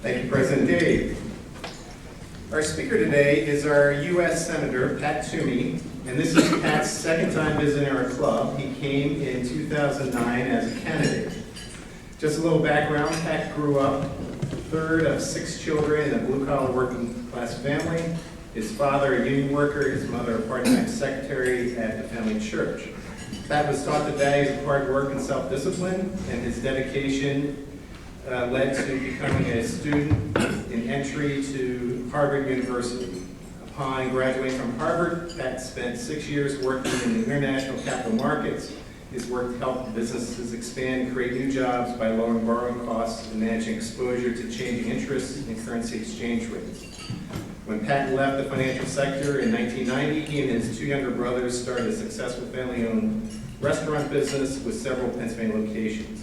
Thank you, President Dave. Our speaker today is our U.S. Senator, Pat Toomey, and this is Pat's second time visiting our club. He came in 2009 as a candidate. Just a little background, Pat grew up third of 6 children in a blue-collar working-class family. His father, a union worker, his mother, a part-time secretary at the family church. Pat was taught the values of hard work and self-discipline, and his dedication led to becoming a student in entry to Harvard University. Upon graduating from Harvard, Pat spent 6 years working in the international capital markets. His work helped businesses expand and create new jobs by lowering borrowing costs and managing exposure to changing interests and currency exchange rates. When Pat left the financial sector in 1990, he and his 2 younger brothers started a successful family-owned restaurant business with several Pennsylvania locations.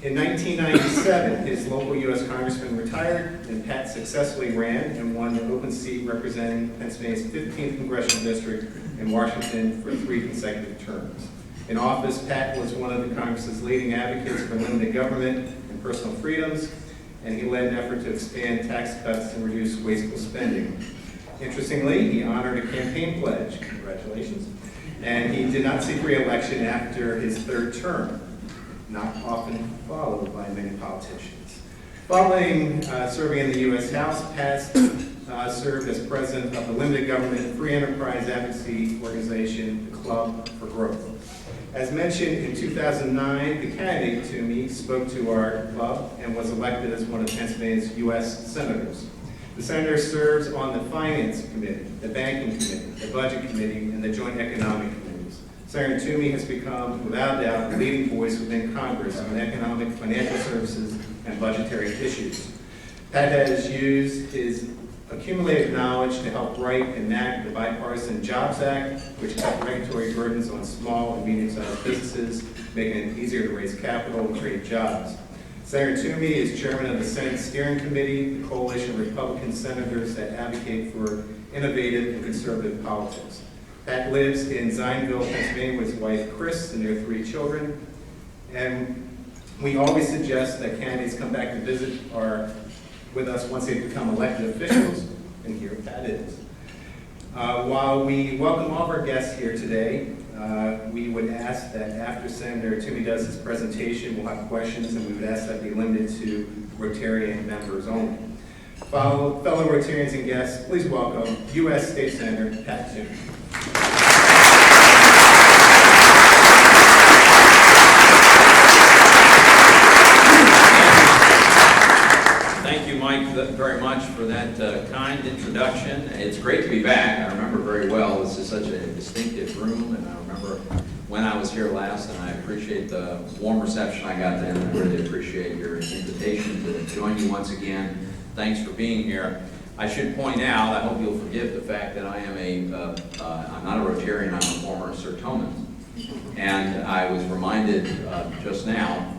In 1997, his local U.S. congressman retired, and Pat successfully ran and won the open seat representing Pennsylvania's 15th congressional district in Washington for 3 consecutive terms. In office, Pat was one of the Congress's leading advocates for limited government and personal freedoms, and he led an effort to expand tax cuts and reduce wasteful spending. Interestingly, he honored a campaign pledge, congratulations, and he did not seek re-election after his 3rd term, not often followed by many politicians. Following serving in the U.S. House, Pat served as president of the limited government free enterprise advocacy organization, the Club for Growth. As mentioned, in 2009, the candidate Toomey spoke to our club and was elected as one of Pennsylvania's U.S. senators. The senator serves on the Finance Committee, the Banking Committee, the Budget Committee, and the Joint Economic Committees. Senator Toomey has become, without doubt, the leading voice within Congress on economic, financial services, and budgetary issues. Pat has used his accumulated knowledge to help write and enact the Bipartisan Jobs Act, which cut regulatory burdens on small and medium-sized businesses, making it easier to raise capital and create jobs. Senator Toomey is chairman of the Senate Steering Committee, the coalition of Republican senators that advocate for innovative and conservative politics. Pat lives in Zionsville, Pennsylvania with his wife Chris and their 3 children, and we always suggest that candidates come back to visit with us once they become elected officials, and here Pat is. While we welcome all of our guests here today, we would ask that after Senator Toomey does his presentation, we'll have questions, and we would ask that be limited to Rotarian members only. Fellow Rotarians and guests, please welcome U.S. State Senator Pat Toomey. Very much for that kind introduction. It's great to be back. I remember very well, this is such a distinctive room, and I remember when I was here last, and I appreciate the warm reception I got then. I really appreciate your invitation to join you once again. Thanks for being here. I should point out, I hope you'll forgive the fact that I am I'm not a Rotarian, I'm a former Sertoman. And I was reminded just now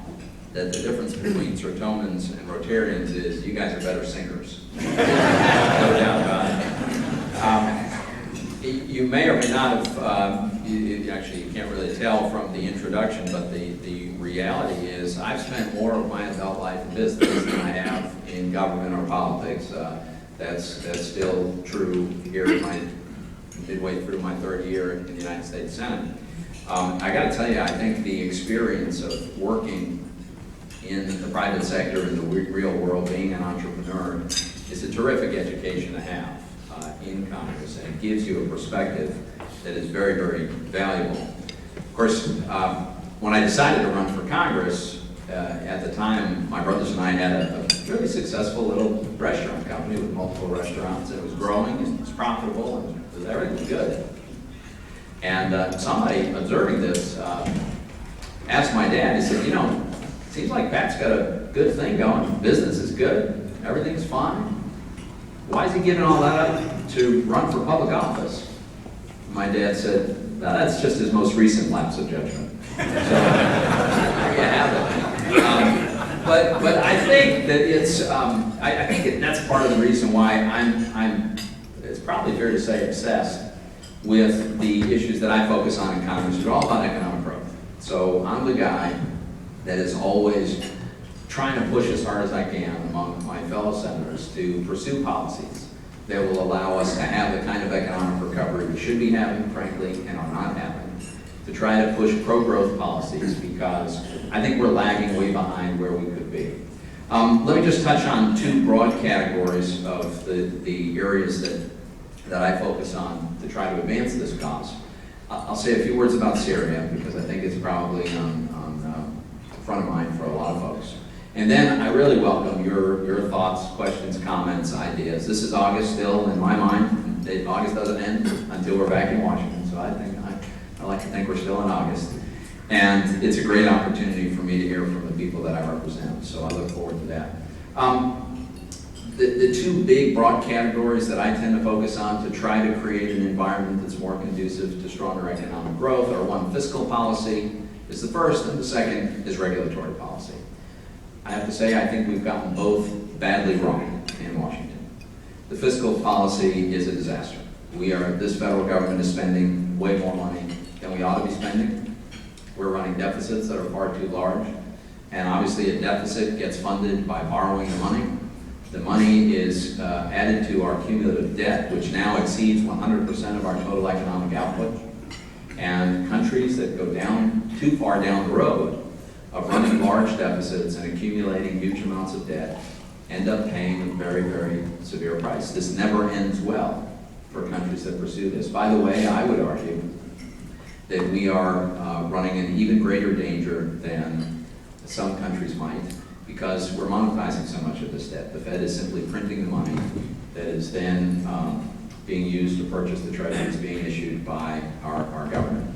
that the difference between Sertomans and Rotarians is you guys are better singers. No doubt about it. You may or may not have, actually you can't really tell from the introduction, but the reality is I've spent more of my adult life in business than I have in government or politics. That's still true here midway through my 3rd year in the United States Senate. I got to tell you, I think the experience of working in the private sector, in the real world, being an entrepreneur, is a terrific education to have in Congress, and it gives you a perspective that is very, very valuable. Of course, when I decided to run for Congress, at the time, my brothers and I had a really successful little restaurant company with multiple restaurants. It was growing, and it was profitable, and everything was good. And somebody observing this asked my dad, he said, you know, seems like Pat's got a good thing going. Business is good. Everything's fine. Why is he giving all that up to run for public office? My dad said, no, that's just his most recent lapse of judgment. So, there you have it. But I think that it's, I think that's part of the reason why I'm, it's probably fair to say, obsessed with the issues that I focus on in Congress. They're all about economic growth. So I'm the guy that is always trying to push as hard as I can among my fellow senators to pursue policies that will allow us to have the kind of economic recovery we should be having, frankly, and are not having, to try to push pro-growth policies, because I think we're lagging way behind where we could be. Let me just touch on two broad categories of the areas that I focus on to try to advance this cause. I'll say a few words about Syria, because I think it's probably on front of mind for a lot of folks. And then I really welcome your thoughts, questions, comments, ideas. This is August still, in my mind. August doesn't end until we're back in Washington, so I like to think we're still in August. And it's a great opportunity for me to hear from the people that I represent, so I look forward to that. The two big broad categories that I tend to focus on to try to create an environment that's more conducive to stronger economic growth are: one, fiscal policy is the first, and the second is regulatory policy. I have to say, I think we've gotten both badly wrong in Washington. The fiscal policy is a disaster. This federal government is spending way more money than we ought to be spending. We're running deficits that are far too large, and obviously a deficit gets funded by borrowing the money. The money is added to our cumulative debt, which now exceeds 100% of our total economic output. And countries that go too far down the road of running large deficits and accumulating huge amounts of debt end up paying a very, very severe price. This never ends well for countries that pursue this. By the way, I would argue that we are running an even greater danger than some countries might, because we're monetizing so much of this debt. The Fed is simply printing the money that is then being used to purchase the treasuries being issued by our government.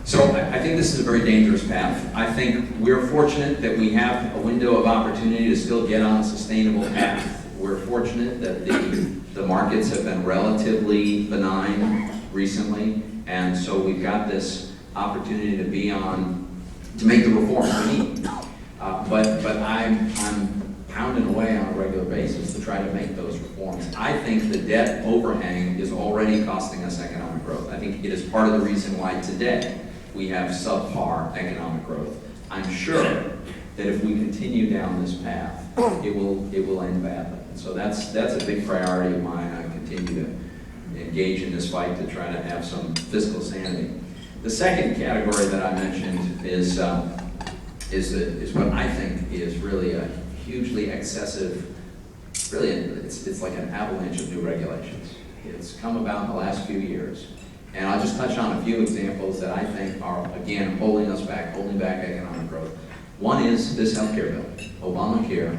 So I think this is a very dangerous path. I think we're fortunate that we have a window of opportunity to still get on a sustainable path. We're fortunate that the markets have been relatively benign recently, and so we've got this opportunity to make the reforms we need. But I'm pounding away on a regular basis to try to make those reforms. I think the debt overhang is already costing us economic growth. I think it is part of the reason why today we have subpar economic growth. I'm sure that if we continue down this path, it will end badly. And so that's a big priority of mine. I continue to engage in this fight to try to have some fiscal sanity. The second category that I mentioned is what I think is really a hugely excessive, really it's like an avalanche of new regulations. It's come about in the last few years. And I'll just touch on a few examples that I think are, again, holding back economic growth. One is this healthcare bill, Obamacare.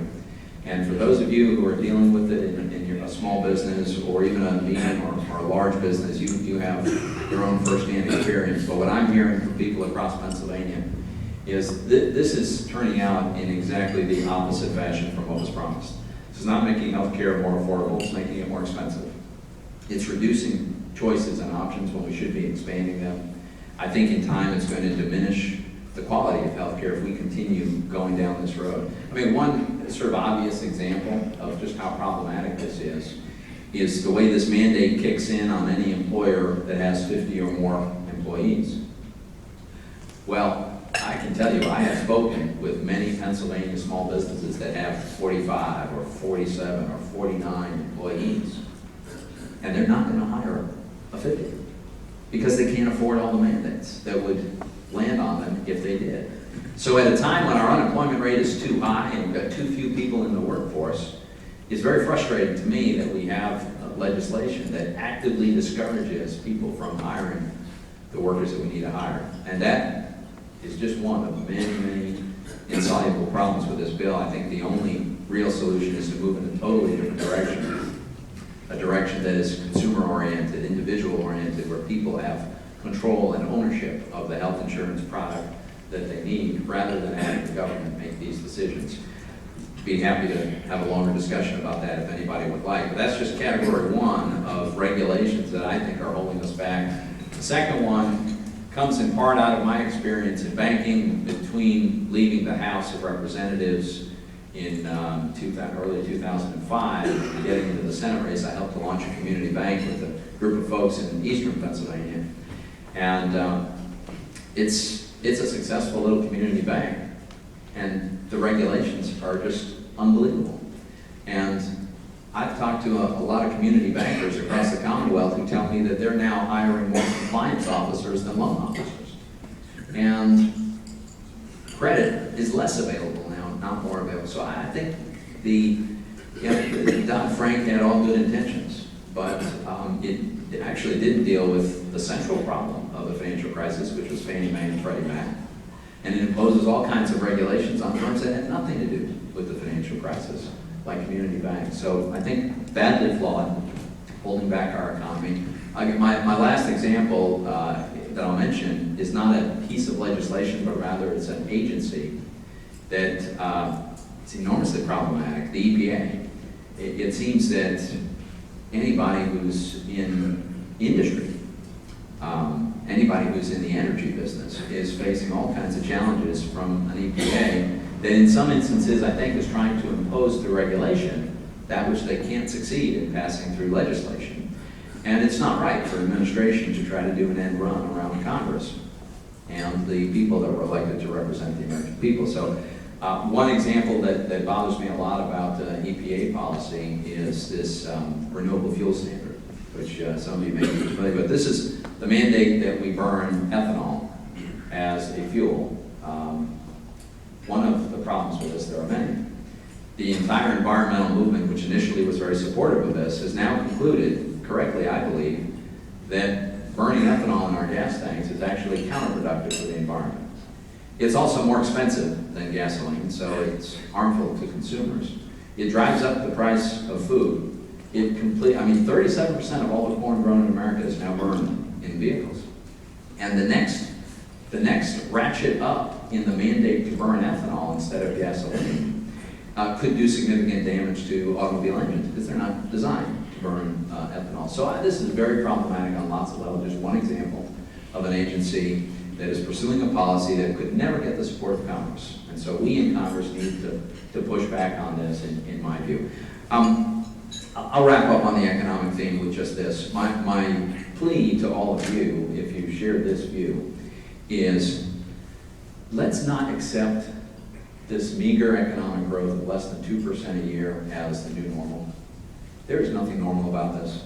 And for those of you who are dealing with it in a small business or even a medium or a large business, you have your own firsthand experience. But what I'm hearing from people across Pennsylvania is this is turning out in exactly the opposite fashion from what was promised. This is not making healthcare more affordable, it's making it more expensive. It's reducing choices and options when we should be expanding them. I think in time it's going to diminish the quality of healthcare if we continue going down this road. I mean, one sort of obvious example of just how problematic this is the way this mandate kicks in on any employer that has 50 or more employees. Well, I can tell you, I have spoken with many Pennsylvania small businesses that have 45 or 47 or 49 employees, and they're not going to hire a 50 because they can't afford all the mandates that would land on them if they did. So at a time when our unemployment rate is too high and we've got too few people in the workforce, it's very frustrating to me that we have legislation that actively discourages people from hiring the workers that we need to hire. And that is just one of many, many insoluble problems with this bill. I think the only real solution is to move in a totally different direction, a direction that is consumer-oriented, individual-oriented, where people have control and ownership of the health insurance product that they need, rather than having the government make these decisions. Be happy to have a longer discussion about that if anybody would like. But that's just category one of regulations that I think are holding us back. The second one comes in part out of my experience in banking between leaving the House of Representatives in early 2005 and getting into the Senate race. I helped to launch a community bank with a group of folks in eastern Pennsylvania. And it's a successful little community bank. And the regulations are just unbelievable. And I've talked to a lot of community bankers across the Commonwealth who tell me that they're now hiring more compliance officers than loan officers. And credit is less available now, not more available. So I think Dodd-Frank had all good intentions, but it actually didn't deal with the central problem of the financial crisis, which was Fannie Mae and Freddie Mac. And it imposes all kinds of regulations on firms that had nothing to do with the financial crisis, like community banks. So I think badly flawed, holding back our economy. My last example that I'll mention is not a piece of legislation, but rather it's an agency that it's enormously problematic, the EPA. It seems that anybody who's in industry, anybody who's in the energy business is facing all kinds of challenges from an EPA that in some instances I think is trying to impose through regulation that which they can't succeed in passing through legislation. And it's not right for an administration to try to do an end run around Congress and the people that were elected to represent the American people. So one example that bothers me a lot about EPA policy is this renewable fuel standard, which some of you may be familiar with. This is the mandate that we burn ethanol as a fuel. One of the problems with this, there are many. The entire environmental movement, which initially was very supportive of this, has now concluded, correctly I believe, that burning ethanol in our gas tanks is actually counterproductive for the environment. It's also more expensive than gasoline, so it's harmful to consumers. It drives up the price of food. 37% of all the corn grown in America is now burned in vehicles. And the next ratchet up in the mandate to burn ethanol instead of gasoline could do significant damage to automobile engines because they're not designed to burn ethanol. So this is very problematic on lots of levels. Just one example of an agency that is pursuing a policy that could never get the support of Congress. And so we in Congress need to push back on this, in my view. I'll wrap up on the economic theme with just this. My plea to all of you, if you share this view, is let's not accept this meager economic growth of less than 2% a year as the new normal. There is nothing normal about this.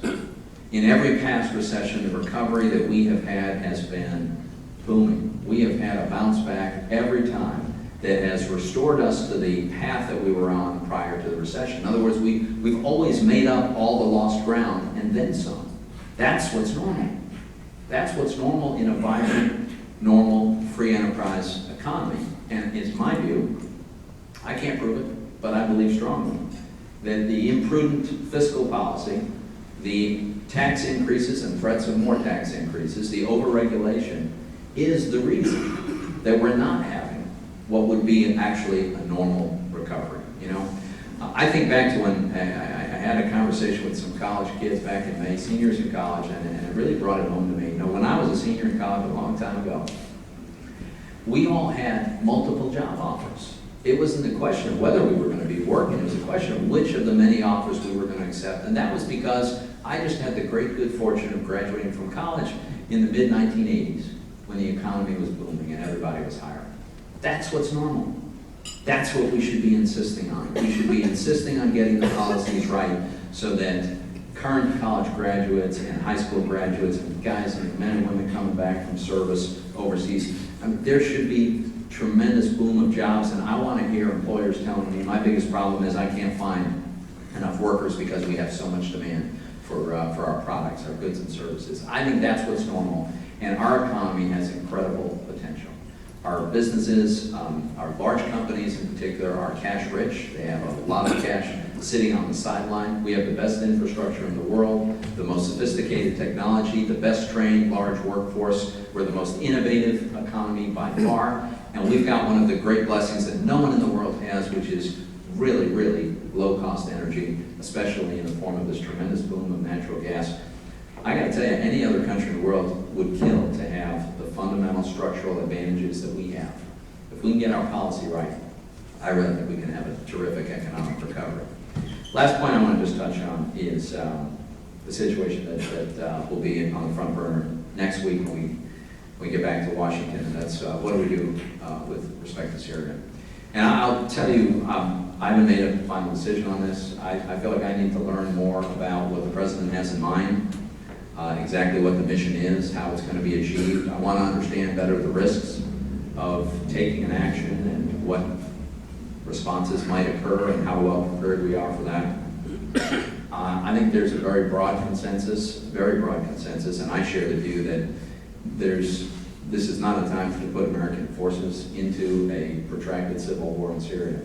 In every past recession, the recovery that we have had has been booming. We have had a bounce back every time that has restored us to the path that we were on prior to the recession. In other words, we've always made up all the lost ground and then some. That's what's normal. That's what's normal in a vibrant, normal, free enterprise economy. And it's my view, I can't prove it, but I believe strongly, that the imprudent fiscal policy, the tax increases and threats of more tax increases, the overregulation, is the reason that we're not having what would be actually a normal recovery. You know, I think back to when I had a conversation with some college kids back in May, seniors in college, and it really brought it home to me. You know, when I was a senior in college a long time ago, we all had multiple job offers. It wasn't a question of whether we were going to be working, it was a question of which of the many offers we were going to accept. And that was because I just had the great good fortune of graduating from college in the mid-1980s when the economy was booming and everybody was hiring. That's what's normal. That's what we should be insisting on. We should be insisting on getting the policies right so that current college graduates and high school graduates and guys and men and women coming back from service overseas, there should be tremendous boom of jobs, and I want to hear employers telling me my biggest problem is I can't find enough workers because we have so much demand for our products, our goods and services. I think that's what's normal, and our economy has incredible potential. Our businesses, our large companies in particular, are cash rich. They have a lot of cash sitting on the sideline. We have the best infrastructure in the world, the most sophisticated technology, the best trained large workforce. We're the most innovative economy by far. And we've got one of the great blessings that no one in the world has, which is really, really low-cost energy, especially in the form of this tremendous boom of natural gas. I got to tell you, any other country in the world would kill to have the fundamental structural advantages that we have. If we can get our policy right, I really think we can have a terrific economic recovery. Last point I want to just touch on is the situation that will be on the front burner next week when we get back to Washington, and that's what do we do with respect to Syria. And I'll tell you, I haven't made a final decision on this. I feel like I need to learn more about what the president has in mind, exactly what the mission is, how it's going to be achieved. I want to understand better the risks of taking an action and what responses might occur and how well prepared we are for that. I think there's a very broad consensus, and I share the view that this is not a time to put American forces into a protracted civil war in Syria.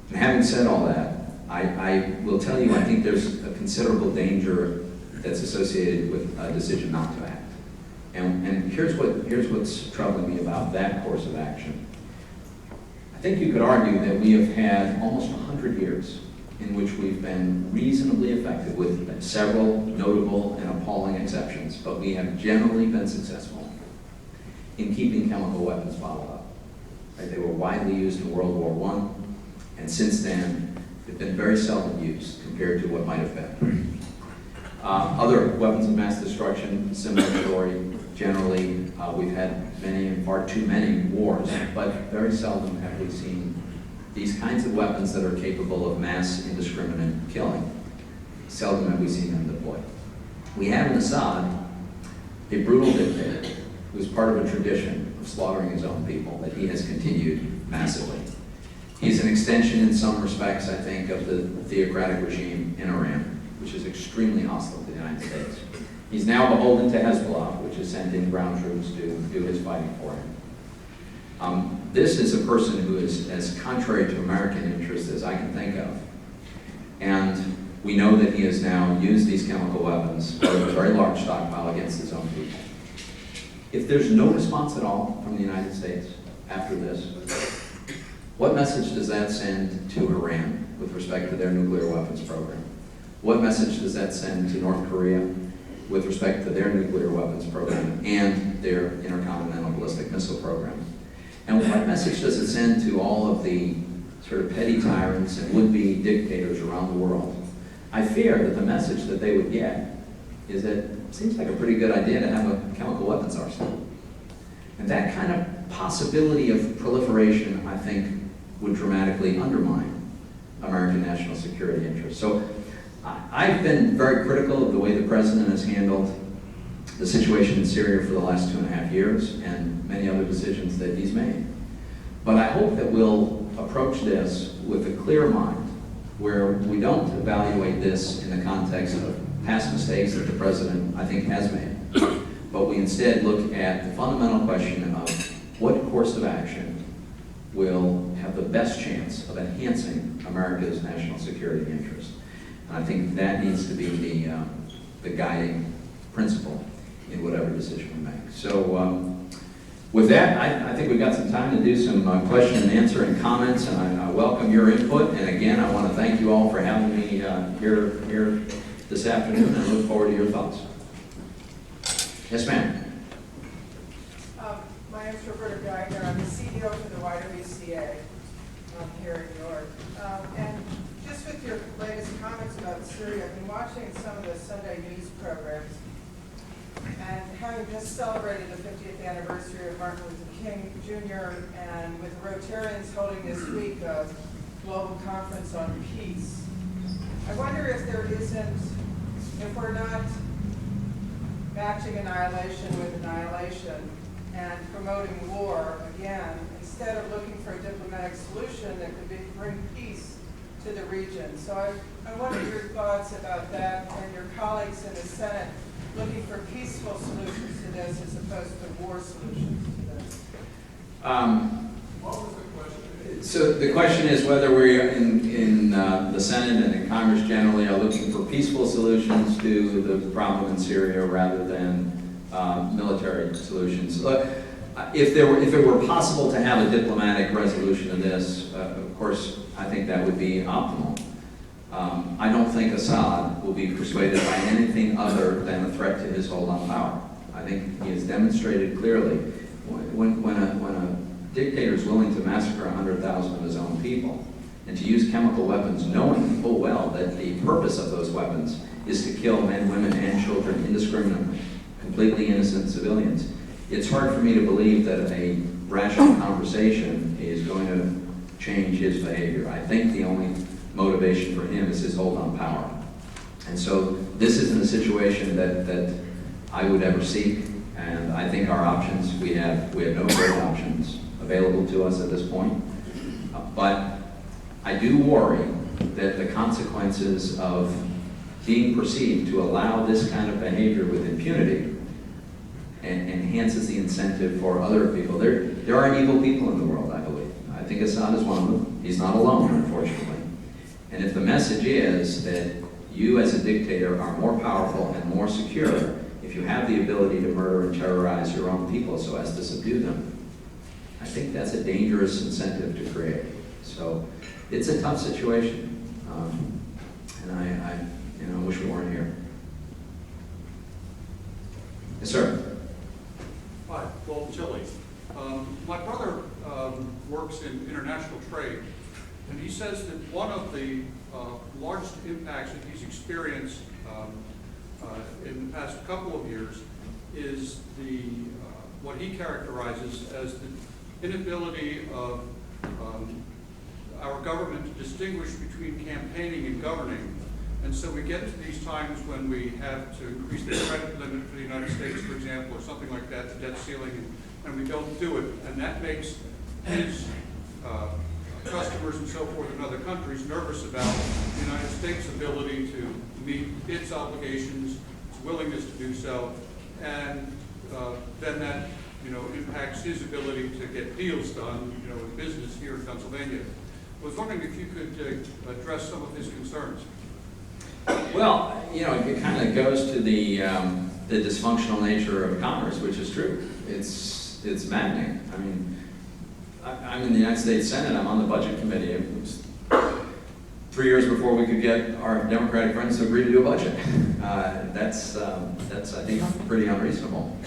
And having said all that, I will tell you, I think there's a considerable danger that's associated with a decision not to act. And here's what's troubling me about that course of action. I think you could argue that we have had almost 100 years in which we've been reasonably effective with several notable and appalling exceptions, but we have generally been successful in keeping chemical weapons bottled up. Right? They were widely used in World War I, and since then, they've been very seldom used compared to what might have been. Other weapons of mass destruction, similar story. Generally, we've had many and far too many wars, but very seldom have we seen these kinds of weapons that are capable of mass indiscriminate killing. Seldom have we seen them deployed. We have in Assad a brutal dictator who's part of a tradition of slaughtering his own people that he has continued massively. He's an extension in some respects, I think, of the theocratic regime in Iran, which is extremely hostile to the United States. He's now beholden to Hezbollah, which has sent in ground troops to do his fighting for him. This is a person who is as contrary to American interests as I can think of. And we know that he has now used these chemical weapons for a very large stockpile against his own people. If there's no response at all from the United States after this, what message does that send to Iran with respect to their nuclear weapons program? What message does that send to North Korea with respect to their nuclear weapons program and their intercontinental ballistic missile program? And what message does it send to all of the sort of petty tyrants and would-be dictators around the world? I fear that the message that they would get is that it seems like a pretty good idea to have a chemical weapons arsenal. And that kind of possibility of proliferation, I think, would dramatically undermine American national security interests. So I've been very critical of the way the president has handled the situation in Syria for the last 2.5 years and many other decisions that he's made. But I hope that we'll approach this with a clear mind, where we don't evaluate this in the context of past mistakes that the president, I think, has made, but we instead look at the fundamental question of what course of action will have the best chance of enhancing America's national security interest. And I think that needs to be the guiding principle in whatever decision we make. So with that, I think we've got some time to do some question and answer and comments, and I welcome your input. And again, I want to thank you all for having me here this afternoon, and I look forward to your thoughts. Yes, ma'am. My name is Roberta Geiger. I'm the CEO for the YWCA here in New York. And just with your latest comments about Syria, I've been watching some of the Sunday news programs, and having just celebrated the 50th anniversary of Martin Luther King Jr., and with the Rotarians holding this week a global conference on peace, I wonder if we're not matching annihilation with annihilation and promoting war again, instead of looking for a diplomatic solution that could bring peace to the region. So I wonder your thoughts about that, and your colleagues in the Senate looking for peaceful solutions to this as opposed to war solutions to this. What was the question? So the question is whether we're in the Senate and in Congress generally are looking for peaceful solutions to the problem in Syria rather than military solutions. If it were possible to have a diplomatic resolution to this, of course, I think that would be optimal. I don't think Assad will be persuaded by anything other than a threat to his hold on power. I think he has demonstrated clearly when a dictator is willing to massacre 100,000 of his own people and to use chemical weapons, knowing full well that the purpose of those weapons is to kill men, women, and children indiscriminately, completely innocent civilians. It's hard for me to believe that a rational conversation is going to change his behavior. I think the only motivation for him is his hold on power. And so this isn't a situation that I would ever seek, and I think our options, we have no great options available to us at this point. But I do worry that the consequences of being perceived to allow this kind of behavior with impunity enhances the incentive for other people. There are evil people in the world, I believe. I think Assad is one of them. He's not alone, unfortunately. And if the message is that you as a dictator are more powerful and more secure if you have the ability to murder and terrorize your own people so as to subdue them, I think that's a dangerous incentive to create. So it's a tough situation. And I wish we weren't here. Yes, sir. Hi, Paul Chile. My brother works in international trade, and he says that one of the largest impacts that he's experienced in the past couple of years is what he characterizes as the inability of our government to distinguish between campaigning and governing. And so we get to these times when we have to increase the credit limit for the United States, for example, or something like that, the debt ceiling, and we don't do it. And that makes his customers and so forth in other countries nervous about the United States' ability to meet its obligations, its willingness to do so, and then that impacts his ability to get deals done, in business here in Pennsylvania. I was wondering if you could address some of his concerns. Well, it kind of goes to the dysfunctional nature of Congress, which is true. It's maddening. I mean, I'm in the United States Senate. I'm on the Budget Committee. It was 3 years before we could get our Democratic friends to agree to do a budget. That's I think pretty unreasonable.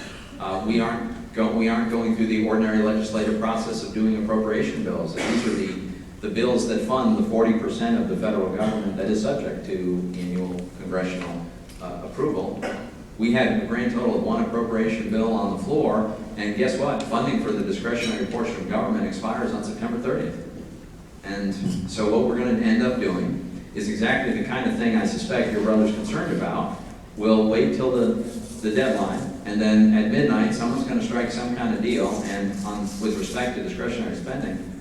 We aren't going through the ordinary legislative process of doing appropriation bills. These are the bills that fund the 40% of the federal government that is subject to annual congressional approval. We had a grand total of one appropriation bill on the floor, and guess what? Funding for the discretionary portion of government expires on September 30th. And so what we're going to end up doing is exactly the kind of thing I suspect your brother's concerned about. We'll wait till the deadline, and then at midnight, someone's going to strike some kind of deal, and with respect to discretionary spending,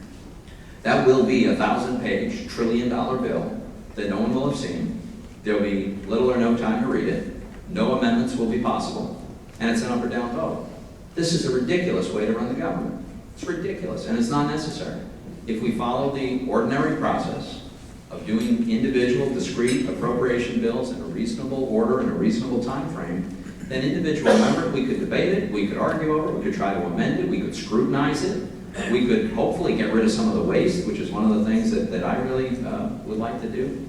that will be a 1,000-page, $1 trillion bill that no one will have seen. There'll be little or no time to read it. No amendments will be possible. And it's an up or down vote. This is a ridiculous way to run the government. It's ridiculous, and it's not necessary. If we follow the ordinary process of doing individual, discrete appropriation bills in a reasonable order and a reasonable time frame, then individual members, we could debate it, we could argue over it, we could try to amend it, we could scrutinize it. We could hopefully get rid of some of the waste, which is one of the things that I really would like to do.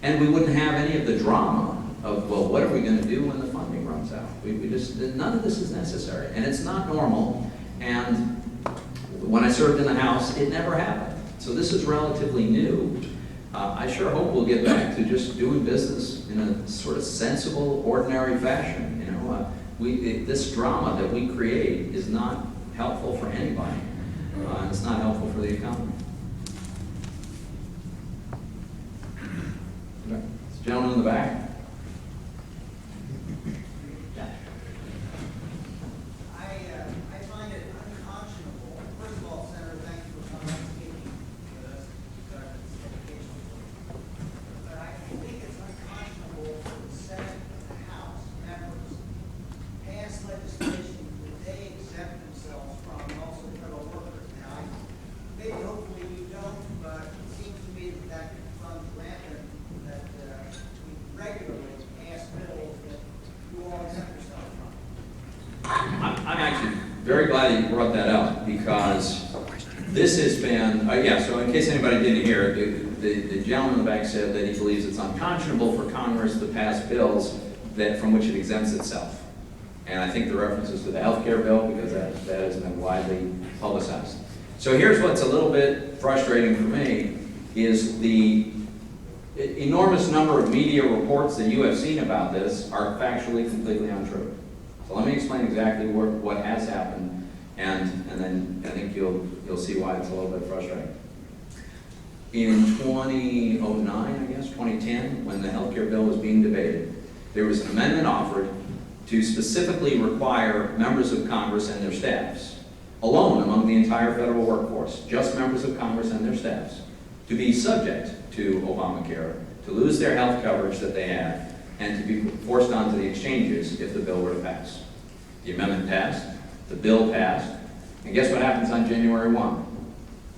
And we wouldn't have any of the drama of, well, what are we going to do when the funding runs out? None of this is necessary, and it's not normal. And when I served in the House, it never happened. So this is relatively new. I sure hope we'll get back to just doing business in a sort of sensible, ordinary fashion. This drama that we create is not helpful for anybody. And it's not helpful for the economy. Okay. This gentleman in the back. I find it unconscionable. First of all, Senator, thank you for coming and speaking with us regarding this education. But I think it's unconscionable for the Senate and the House members pass legislation that they exempt themselves from, and also federal workers. Now, maybe hopefully you don't, but it seems to me that runs rampant, that we regularly pass bills that you all exempt yourself from. I'm actually very glad that you brought that up, because this has been, so in case anybody didn't hear, the gentleman in the back said that he believes it's unconscionable for Congress to pass bills from which it exempts itself. And I think the reference is to the health care bill, because that has been widely publicized. So here's what's a little bit frustrating for me, is the enormous number of media reports that you have seen about this are factually completely untrue. So let me explain exactly what has happened, and then I think you'll see why it's a little bit frustrating. in 2009, I guess, 2010, when the healthcare bill was being debated, there was an amendment offered to specifically require members of Congress and their staffs, alone among the entire federal workforce, just members of Congress and their staffs, to be subject to Obamacare, to lose their health coverage that they have, and to be forced onto the exchanges if the bill were to pass. The amendment passed, the bill passed, and guess what happens on January 1?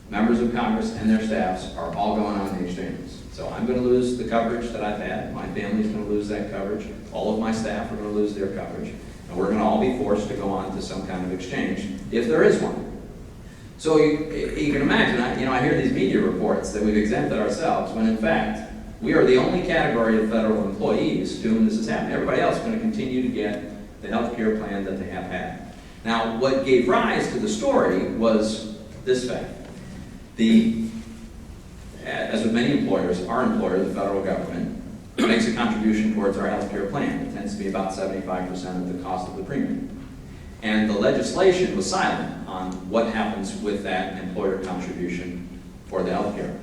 Members of Congress and their staffs are all going on the exchanges. So I'm going to lose the coverage that I've had, my family's going to lose that coverage, all of my staff are going to lose their coverage, and we're going to all be forced to go on to some kind of exchange, if there is one. So you can imagine, I hear these media reports that we've exempted ourselves, when in fact, we are the only category of federal employees to whom this has happened. Everybody else is going to continue to get the health care plan that they have had. Now, what gave rise to the story was this fact. As with many employers, our employer, the federal government, makes a contribution towards our health care plan. It tends to be about 75% of the cost of the premium. And the legislation was silent on what happens with that employer contribution for the health care.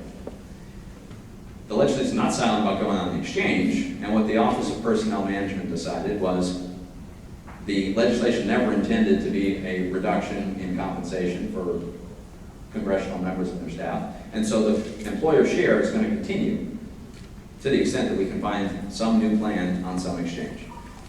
The legislation is not silent about going on the exchange, and what the Office of Personnel Management decided was the legislation never intended to be a reduction in compensation for congressional members and their staff, and so the employer share is going to continue to the extent that we can find some new plan on some exchange.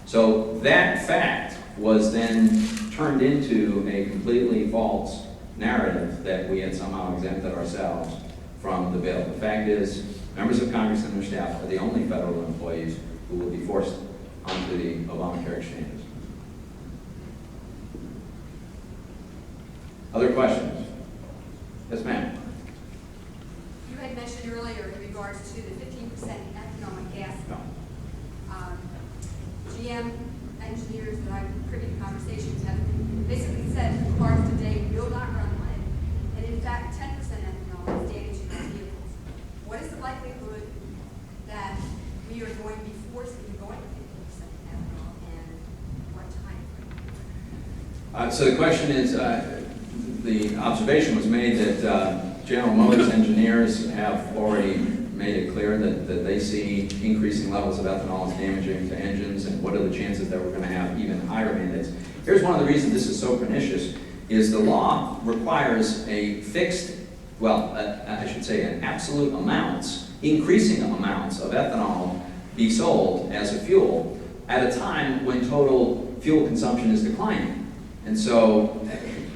So that fact was then turned into a completely false narrative that we had somehow exempted ourselves from the bill. The fact is, members of Congress and their staff are the only federal employees who will be forced onto the Obamacare exchanges. Other questions? Yes, ma'am. You had mentioned earlier in regards to the 15% ethanol in gas. No. GM engineers that I've privy to conversations have basically said cars today will not run lead, and in fact 10% ethanol is damaging our vehicles. What is the likelihood that we are going to be forced into going to 15% ethanol, and what time? So the question is, the observation was made that General Motors engineers have already made it clear that they see increasing levels of ethanol as damaging to engines, and what are the chances that we're going to have even higher mandates. Here's one of the reasons this is so pernicious, is the law requires a fixed, well, I should say an absolute amounts, increasing amounts of ethanol be sold as a fuel at a time when total fuel consumption is declining. And so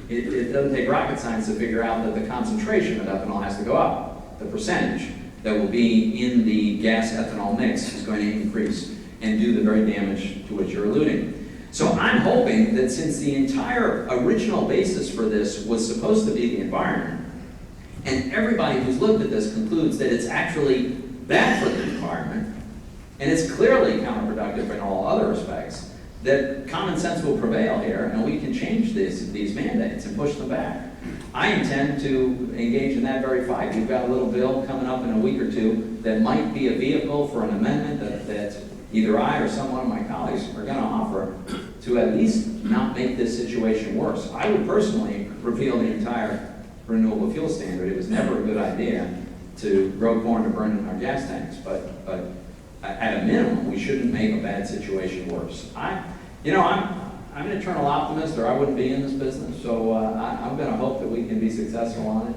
it doesn't take rocket science to figure out that the concentration of ethanol has to go up. The percentage that will be in the gas ethanol mix is going to increase and do the very damage to which you're alluding. So I'm hoping that since the entire original basis for this was supposed to be the environment, and everybody who's looked at this concludes that it's actually bad for the environment, and it's clearly counterproductive in all other respects, that common sense will prevail here, and we can change these mandates and push them back. I intend to engage in that very fight. We've got a little bill coming up in a week or two that might be a vehicle for an amendment that either I or some one of my colleagues are going to offer to at least not make this situation worse. I would personally repeal the entire renewable fuel standard. It was never a good idea to grow corn to burn in our gas tanks, but at a minimum, we shouldn't make a bad situation worse. I'm an eternal optimist, or I wouldn't be in this business, so I'm going to hope that we can be successful on it.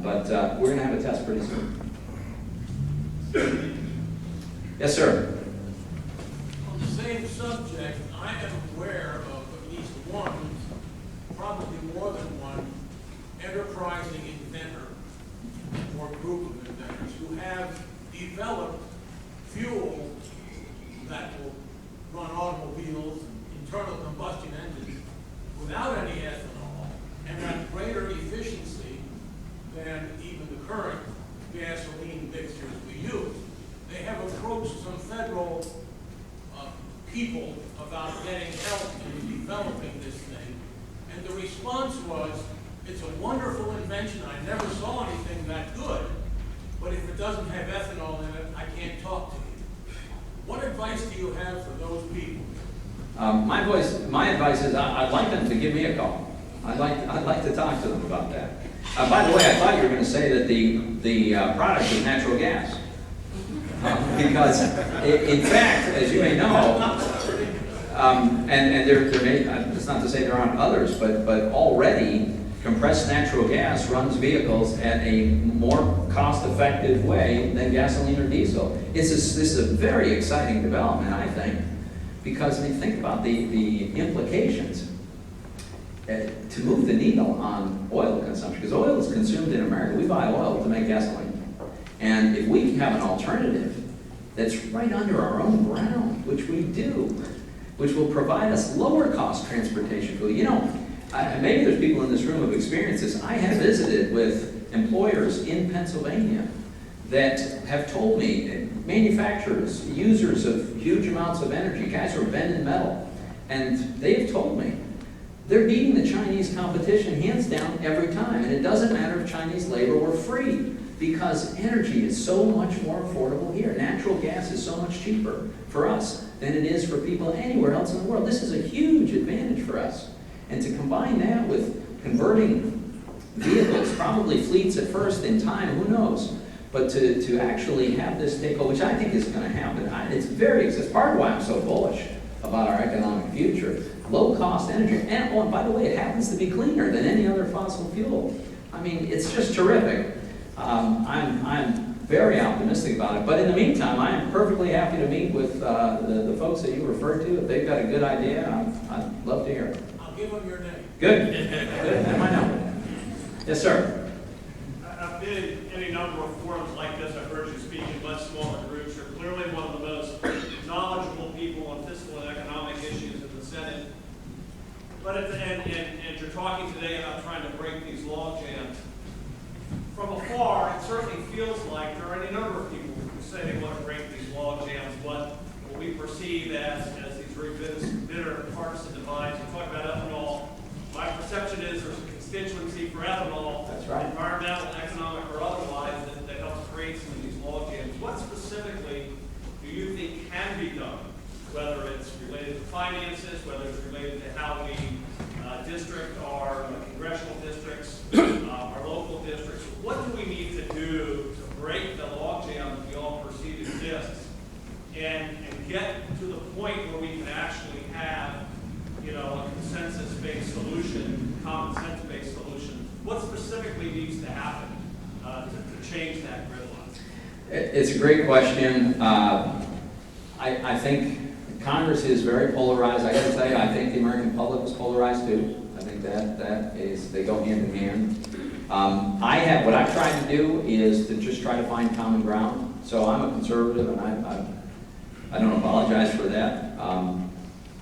But we're going to have a test pretty soon. Yes, sir. On the same subject, I am aware of at least one, probably more than one, enterprising inventor or group of inventors who have developed fuel that will run automobiles and internal combustion engines without any ethanol and at greater efficiency than even the current gasoline mixtures we use. They have approached some federal people about getting help in developing this thing, and the response was, it's a wonderful invention, I never saw anything that good, but if it doesn't have ethanol in it, I can't talk to you. What advice do you have for those people? My advice is I'd like them to give me a call. I'd like to talk to them about that. By the way, I thought you were going to say that the product is natural gas. Because, in fact, as you may know, and there may, it's not to say there aren't others, but already compressed natural gas runs vehicles at a more cost-effective way than gasoline or diesel. This is a very exciting development, I think, because when you think about the implications to move the needle on oil consumption, because oil is consumed in America. We buy oil to make gasoline. And if we have an alternative that's right under our own ground, which we do, which will provide us lower cost transportation fuel. You know, maybe there's people in this room who have experienced this. I have visited with employers in Pennsylvania that have told me, manufacturers, users of huge amounts of energy, guys who are bending metal, and they've told me they're beating the Chinese competition hands down every time. And it doesn't matter if Chinese labor were free, because energy is so much more affordable here. Natural gas is so much cheaper for us than it is for people anywhere else in the world. This is a huge advantage for us. And to combine that with converting vehicles, probably fleets at first in time, who knows? But to actually have this take hold, which I think is going to happen, it's part of why I'm so bullish about our economic future. Low-cost energy, and by the way, it happens to be cleaner than any other fossil fuel. I mean, it's just terrific. I'm very optimistic about it. But in the meantime, I am perfectly happy to meet with the folks that you referred to. If they've got a good idea, I'd love to hear it. I'll give them your name. Good. Good. Have my number. Yes, sir. I've been in any number of forums like this. I've heard you speak in much smaller groups. You're clearly one of the most knowledgeable people on fiscal and economic issues in the Senate. But and you're talking today about trying to break these log jams. From afar, it certainly feels like there are any number of people who say they want to break these log jams, what we perceive as these very bitter partisan divides. You talk about ethanol. My perception is there's a constituency for ethanol, That's right. environmental, economic, or otherwise, that helps create some of these log jams. What specifically do you think can be done, whether it's related to finances, whether it's related to how we district our congressional districts, our local districts? What do we need to do to break the logjam that we all perceive exists and get to the point where we can actually have, a consensus-based solution, common sense-based solution? What specifically needs to happen to change that gridlock? It's a great question. I think Congress is very polarized. I got to tell you, I think the American public is polarized too. I think they go hand in hand. What I've tried to do is to just try to find common ground. So I'm a conservative, and I don't apologize for that.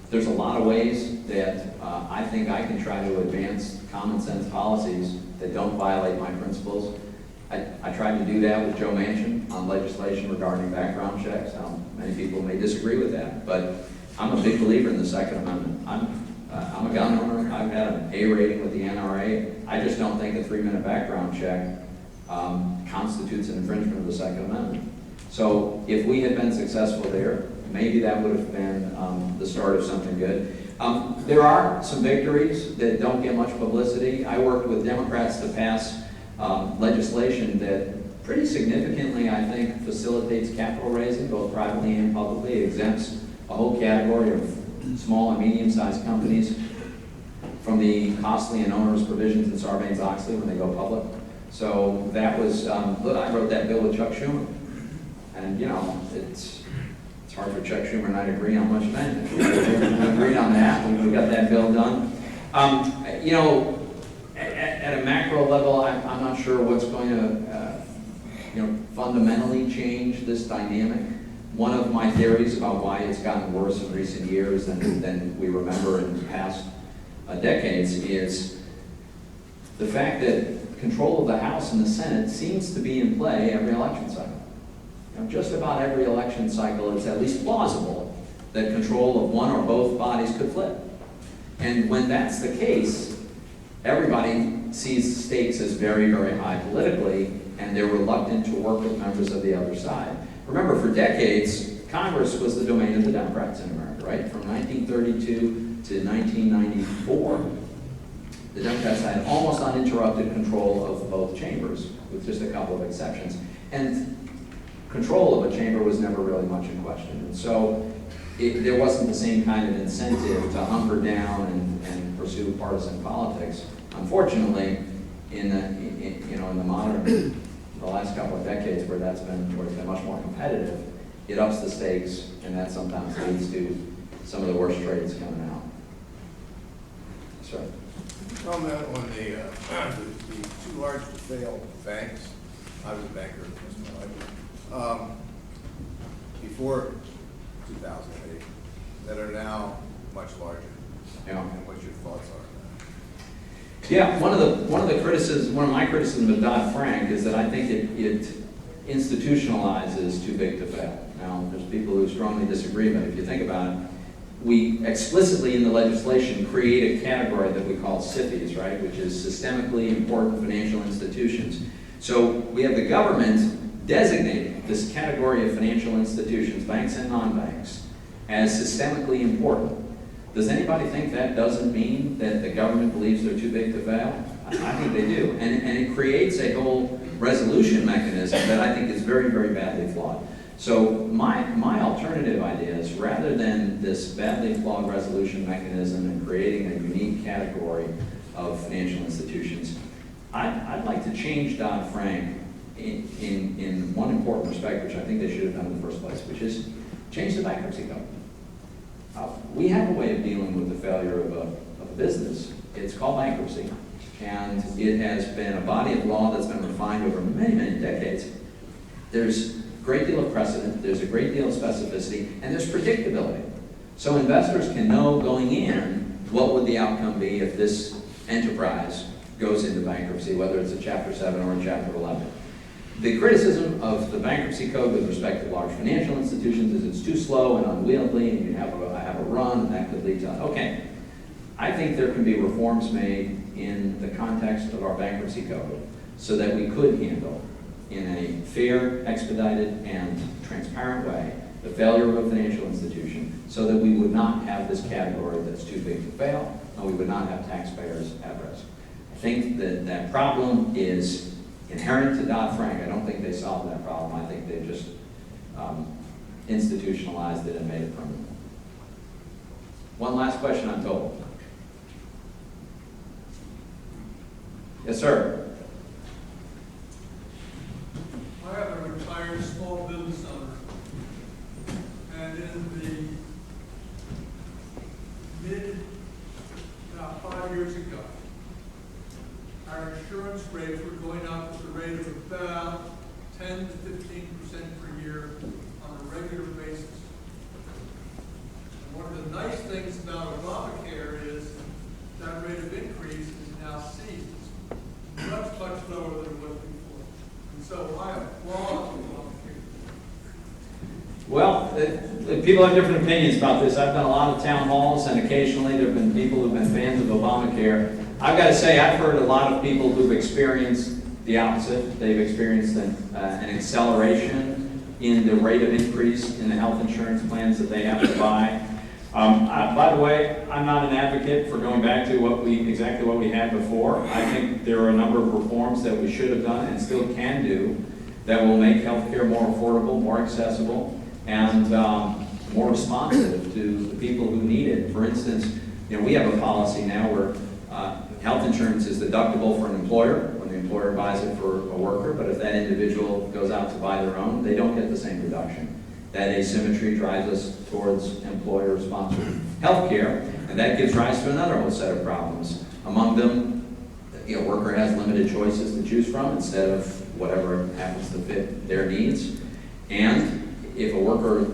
There's a lot of ways that I think I can try to advance common sense policies that don't violate my principles. I tried to do that with Joe Manchin on legislation regarding background checks. Many people may disagree with that, but I'm a big believer in the Second Amendment. I'm a gun owner. I've had an A rating with the NRA. I just don't think a 3-minute background check constitutes an infringement of the Second Amendment. So if we had been successful there, maybe that would have been the start of something good. There are some victories that don't get much publicity. I worked with Democrats to pass legislation that pretty significantly, I think, facilitates capital raising, both privately and publicly. It exempts a whole category of small and medium-sized companies from the costly and onerous provisions in Sarbanes-Oxley when they go public. So that was, I wrote that bill with Chuck Schumer. And, it's hard for Chuck Schumer and I to agree on much of anything. We agreed on that, we got that bill done. At a macro level, I'm not sure what's going to, fundamentally change this dynamic. One of my theories about why it's gotten worse in recent years than we remember in past decades is the fact that control of the House and the Senate seems to be in play every election cycle. Just about every election cycle, it's at least plausible that control of one or both bodies could flip. And when that's the case, everybody sees the stakes as very, very high politically, and they're reluctant to work with members of the other side. Remember, for decades, Congress was the domain of the Democrats in America, right? From 1932 to 1994, the Democrats had almost uninterrupted control of both chambers, with just a couple of exceptions. And control of a chamber was never really much in question. And so there wasn't the same kind of incentive to hunker down and pursue partisan politics. Unfortunately, in the last couple of decades where it's been much more competitive, it ups the stakes, and that sometimes leads to some of the worst trades coming out. Sir? Comment on the too large to fail banks. I was a banker most of my life. Before 2008, that are now much larger. Yeah. And what your thoughts are on Yeah, one of my criticisms of Dodd-Frank is that I think it institutionalizes too big to fail. Now, there's people who strongly disagree, but if you think about it, we explicitly in the legislation create a category that we call SIFIs, right, which is systemically important financial institutions. So we have the government designating this category of financial institutions, banks and non-banks, as systemically important. Does anybody think that doesn't mean that the government believes they're too big to fail? I think they do. And it creates a whole resolution mechanism that I think is very, very badly flawed. So my alternative idea is, rather than this badly flawed resolution mechanism and creating a unique category of financial institutions, I'd like to change Dodd-Frank in one important respect, which I think they should have done in the first place, which is change the bankruptcy code. We have a way of dealing with the failure of a business. It's called bankruptcy, and it has been a body of law that's been refined over many, many decades. There's a great deal of precedent, there's a great deal of specificity, and there's predictability. So investors can know going in what would the outcome be if this enterprise goes into bankruptcy, whether it's a Chapter 7 or a Chapter 11. The criticism of the bankruptcy code with respect to large financial institutions is it's too slow and unwieldy, and you have a run, and that could lead to, okay. I think there can be reforms made in the context of our bankruptcy code so that we could handle in a fair, expedited, and transparent way the failure of a financial institution, so that we would not have this category that's too big to fail, and we would not have taxpayers at risk. I think that that problem is inherent to Dodd-Frank. I don't think they solved that problem. I think they just institutionalized it and made it permanent. One last question, I'm told. Yes, sir. I am a retired small business owner, and in the about 5 years ago, our insurance rates were going up at the rate of about 10 to 15% per year on a regular basis. And one of the nice things about Obamacare is that rate of increase is now ceased. It's much, much lower than it was before. And so I applaud Obamacare. Well, people have different opinions about this. I've done a lot of town halls, and occasionally there have been people who've been fans of Obamacare. I've got to say, I've heard a lot of people who've experienced the opposite. They've experienced an acceleration in the rate of increase in the health insurance plans that they have to buy. By the way, I'm not an advocate for going back to exactly what we had before. I think there are a number of reforms that we should have done and still can do that will make healthcare more affordable, more accessible, and more responsive to the people who need it. For instance, we have a policy now where health insurance is deductible for an employer when the employer buys it for a worker, but if that individual goes out to buy their own, they don't get the same deduction. That asymmetry drives us towards employer-sponsored health care, and that gives rise to another whole set of problems. Among them, a worker has limited choices to choose from instead of whatever happens to fit their needs. And if a worker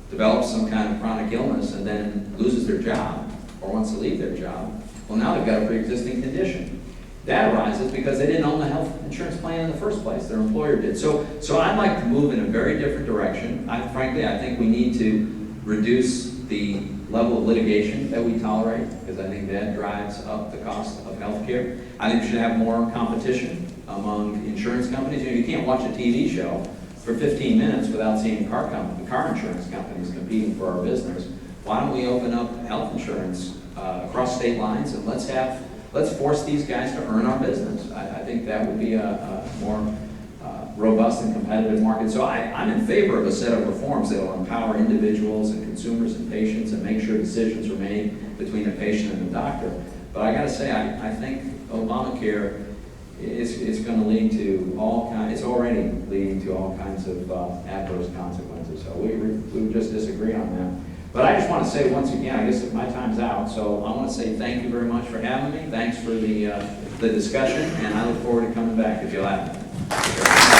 develops some kind of chronic illness and then loses their job or wants to leave their job, well, now they've got a pre-existing condition. That arises because they didn't own the health insurance plan in the first place. Their employer did. So I'd like to move in a very different direction. Frankly, I think we need to reduce the level of litigation that we tolerate, because I think that drives up the cost of health care. I think we should have more competition among insurance companies. You can't watch a TV show for 15 minutes without seeing car insurance companies competing for our business. Why don't we open up health insurance across state lines, and let's have let's force these guys to earn our business. I think that would be a more robust and competitive market. So I'm in favor of a set of reforms that will empower individuals and consumers and patients and make sure decisions are made between the patient and the doctor. But I gotta say, I think Obamacare is gonna lead to all kinds, it's already leading to all kinds of adverse consequences. So we would just disagree on that. But I just want to say once again, I guess that my time's out, so I want to say thank you very much for having me. Thanks for the discussion, and I look forward to coming back if you'll have me.